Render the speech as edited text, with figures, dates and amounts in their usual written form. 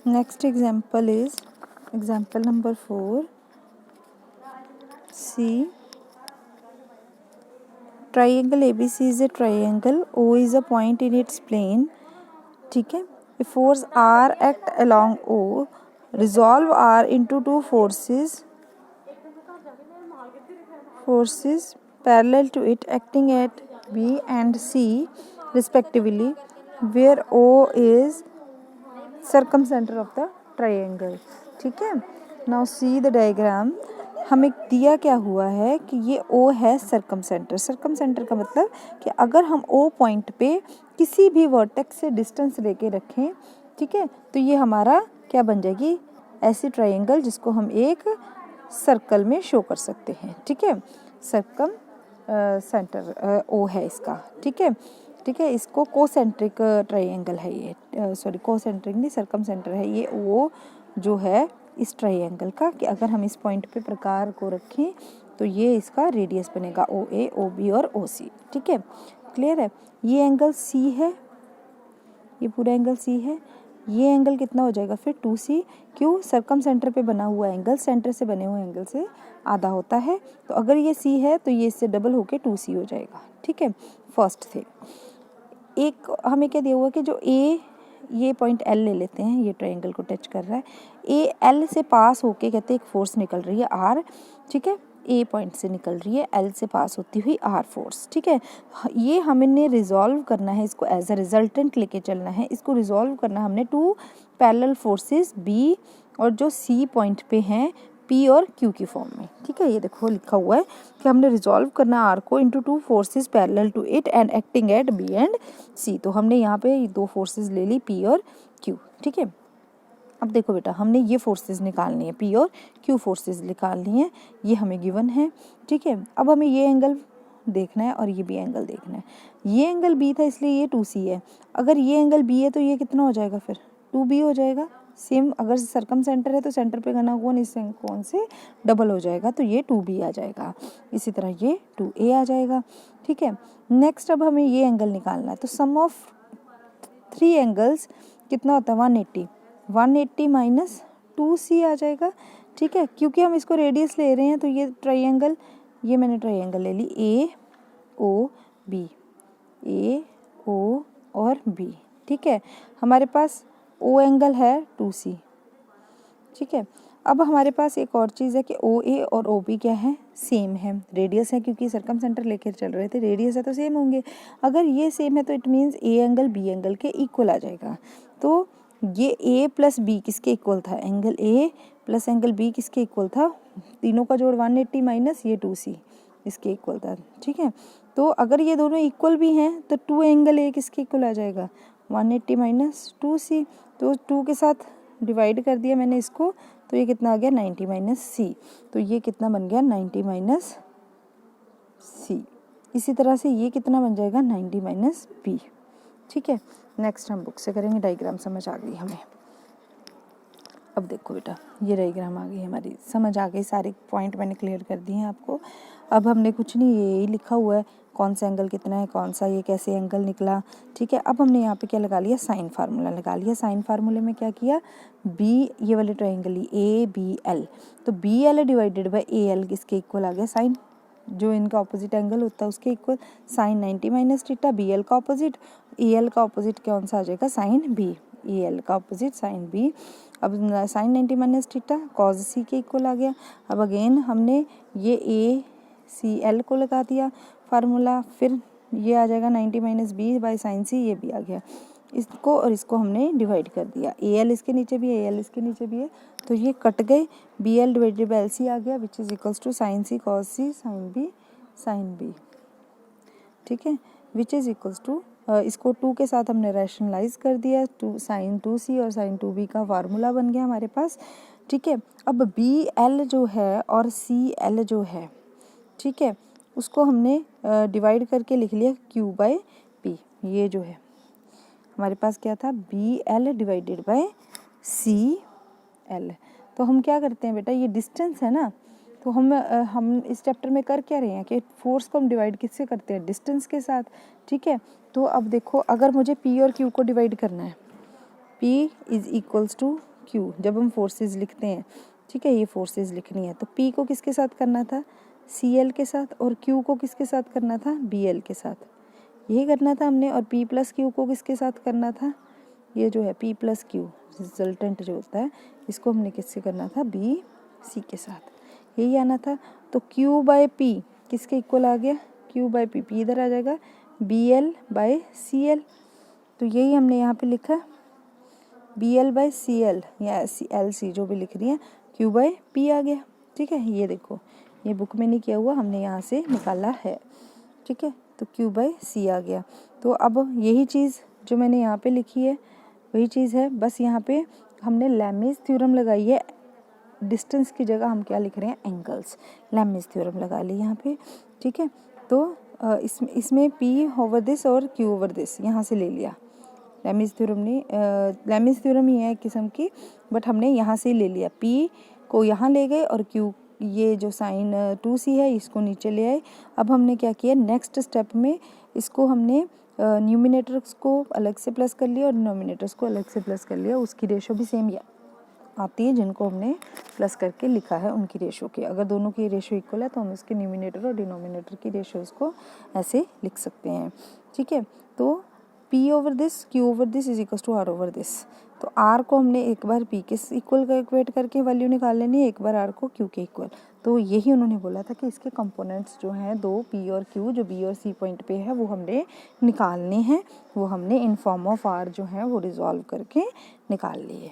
Next example is example number 4. See, triangle ABC is a triangle. O is a point in its plane. ठीक है. If force R act along O, resolve R into two forces parallel to it acting at B and C respectively, where O is circumcenter of the triangle. ठीक है. Now see the diagram. हमें दिया क्या हुआ है कि ये O है सर्कमसेंटर. सर्कमसेंटर का मतलब कि अगर हम O पॉइंट पे किसी भी वर्टेक्स से डिस्टेंस लेके रखें, ठीक है, तो ये हमारा क्या बन जाएगी, ऐसी ट्रायंगल जिसको हम एक सर्कल में शो कर सकते हैं. ठीक है, सर्कम सेंटर O है इसका. ठीक है, ठीक है, इसको कोसेंट्रिक ट्रायंगल है ये, सॉरी कोसेंट्रिक नहीं, सर्कम सेंटर है ये O जो है इस ट्रायंगल का, कि अगर हम इस पॉइंट पे प्रकार को रखें तो ये इसका रेडियस बनेगा OA, OB और OC. ठीक है, क्लियर है. ये एंगल C है, ये पूरा एंगल C है. ये एंगल कितना हो जाएगा फिर 2C. क्यों, सर्कम सेंटर पे बना हुआ एंगल सेंटर से बने हुए एंगल से आधा होता है, तो अगर ये C है तो ये इससे डबल होके 2C हो जाएगा. ठीक है, फर्स्ट थिंग. एक हमें क्या दिया हुआ कि जो A, ये पॉइंट L ले लेते हैं, ये ट्रायंगल को टच कर रहा है. A L से पास होके कहते हैं एक फोर्स निकल रही है R. ठीक है, A पॉइंट से निकल रही है, L से पास होती हुई R फोर्स. ठीक है, ये हमने रिजॉल्व करना है, इसको एज अ रिजल्टेंट लेके चलना है. इसको रिजॉल्व करना है हमने टू पैरेलल फोर्सेस B और जो C पॉइंट पे हैं P और Q की फॉर्म में. ठीक है, ये देखो लिखा हुआ है कि हमने रिजॉल्व करना R को into two forces parallel to it and acting at B and C. तो हमने यहाँ पे दो फोर्सेस ले ली P और Q. ठीक है, अब देखो बेटा, हमने ये फोर्सेस निकालनी है, P और Q फोर्सेस निकालनी है, ये हमें गिवन है. ठीक है, अब हमें ये एंगल देखना है और ये भी एंगल देखना है. ये एंगल B था इसलिए ये 2C है. अगर ये एंगल B है तो ये कितना हो जाएगा फिर 2B हो जाएगा. सेम अगर सर्कम सेंटर है तो सेंटर पे बना कोण इस कोण से डबल हो जाएगा, तो ये 2B आ जाएगा. इसी तरह ये 2A आ जाएगा. ठीक है, नेक्स्ट अब हमें ये एंगल निकालना है, तो सम ऑफ 3 एंगल्स कितना होता है 180. 180 माइनस 2C आ जाएगा. ठीक है, क्योंकि हम इसको रेडियस ले रहे हैं तो ये ट्रायंगल, ये मैंने ट्रायंगल ले ली AOB, AO और B. ठीक है, हमारे पास O एंगल है 2C. ठीक है, अब हमारे पास एक और चीज़ है कि OA और OB क्या है, सेम है. रेडियस है क्योंकि सर्कम सेंटर लेकर चल रहे थे, रेडियस है तो सेम होंगे. अगर ये सेम है तो it means A angle B angle के इक्वल आ जाएगा. तो ये A प्लस B किसके इक्वल था, angle A plus angle B किसके इक्वल था, तीनों का जोड़ 180 माइनस ये 2C इसके इक्वल था. ठीक है, तो अगर ये दोनों इक्वल भी हैं तो 2 एंगल A किसके इक्वल आ जाएगा 180 माइनस 2C. तो 2 के साथ डिवाइड कर दिया मैंने इसको, तो ये कितना आ गया 90 माइनस C. तो ये कितना बन गया 90 माइनस C. इसी तरह से ये कितना बन जाएगा 90 माइनस B. ठीक है, नेक्स्ट हम बुक से करेंगे. डायग्राम समझ आ गई हमें. अब देखो बेटा, ये डायग्राम आ गई हमारी, समझ आ गई, सारे पॉइंट मैंने क्लियर कर दिए हैं आपको. अब हमने कुछ नहीं, ये लिखा हुआ है कौन सा एंगल कितना है, कौन सा ये कैसे एंगल निकला. ठीक है, अब हमने यहाँ पे क्या लगा लिया, साइन फार्मूला लगा लिया. साइन फार्मूले में क्या किया, B ये वाले ट्रायंगल ABL, तो BL डिवाइडेड बाय AL किसके इक्वल आ गया, साइन जो इनका ऑपोजिट एंगल होता है उसके equal. Sine 90 minus theta, BL का ऑपोजिट, AL का ऑपोजिट कौन सा आ जाएगा, साइन B. AL का ऑपोजिट साइन B. अब sine 90 minus theta cos C के इक्वल आ गया. अब अगेन हमने ये ACL को लगा दिया फार्मूला, फिर ये आ जाएगा 90 minus B by sine C, ये भी आ गया. इसको और इसको हमने डिवाइड कर दिया, AL इसके नीचे भी है, AL इसके नीचे भी है, तो ये कट गए. BL डिवाइडेड बाई LC आ गया which is equals to sine C cos C sine B sine B. ठीक है, विच इज़ इक्वल्स टू, इसको 2 के साथ हमने रैशनलाइज कर दिया, 2 साइन 2C और साइन 2B का फार्मूला बन गया हमारे पास. ठीक है, अब BL जो है और CL जो है, ठीक है, उसको हमने डिवाइड करके लिख लिया Q बाई P. ये जो है हमारे पास क्या था, BL डिवाइडेड बाय CL. तो हम क्या करते हैं बेटा, ये डिस्टेंस है ना, तो हम इस चैप्टर में कर क्या रहे हैं कि फोर्स को हम डिवाइड किससे करते हैं, डिस्टेंस के साथ. ठीक है, तो अब देखो, अगर मुझे P और Q को डिवाइड करना है, P is equals to Q, जब हम फोर्सेस लिखते हैं, ठीक है, ये फोर्सेस लिखनी है तो पी को किसके साथ करना था, सी एल के साथ, और क्यू को किसके साथ करना था, बी एल के साथ, यही करना था हमने। और पी प्लस क्यू को किसके साथ करना था, ये जो है पी प्लस क्यू रिजल्टेंट जो होता है इसको हमने किससे करना था, बी सी के साथ, यही आना था। तो क्यू बाय पी किसके इक्वल आ गया, क्यू बाय पी, पी इधर आ जाएगा, B L by C L, तो यही हमने यहाँ पे लिखा B L by C L या एल सी जो भी लिख रही है, क्यू बाय पी आ गया, ठीक है। ये देखो, ये बुक में नहीं किया हुआ, हमने यहाँ से निकाला है, ठीक है। तो क्यू बाय सी आ गया। तो अब यही चीज़ जो मैंने यहाँ पे लिखी है वही चीज़ है, बस यहाँ पे हमने लैमीज थ्योरम लगाई है, डिस्टेंस की जगह हम क्या लिख रहे हैं, एंगल्स, लैमीज थ्योरम लगा ली यहाँ पे, ठीक है। तो इसमें पी ओवर दिस और क्यू ओवर दिस यहाँ से ले लिया, लैमीज थ्योरम ने, लैमीज थ्योरम ही है एक किस्म की, बट हमने यहाँ से ले लिया, पी को यहाँ ले गए और क्यू, ये जो साइन 2c है इसको नीचे ले आए। अब हमने क्या किया, नेक्स्ट स्टेप में इसको हमने न्यूमिनेटर्स को अलग से प्लस कर लिया और डिनोमिनेटर्स को अलग से प्लस कर लिया, उसकी रेशो भी सेम आती है जिनको हमने प्लस करके लिखा है उनकी रेशो की। अगर दोनों की रेशो इक्वल है तो हम इसके न्यूमिनेटर और डिनोमिनेटर की रेशोज़ को ऐसे लिख सकते हैं, ठीक है। तो P over this Q over this is equal to R over this, तो R को हमने एक बार P के इक्वल कैलकुलेट करके वैल्यू निकाल लेनी है, एक बार R को Q के इक्वल। तो यही उन्होंने बोला था कि इसके कंपोनेंट्स जो हैं दो P और Q जो B और C पॉइंट पे है वो हमने निकालने हैं, वो हमने इन फॉर्म ऑफ R जो है वो रिजॉल्व करके निकाल लिए।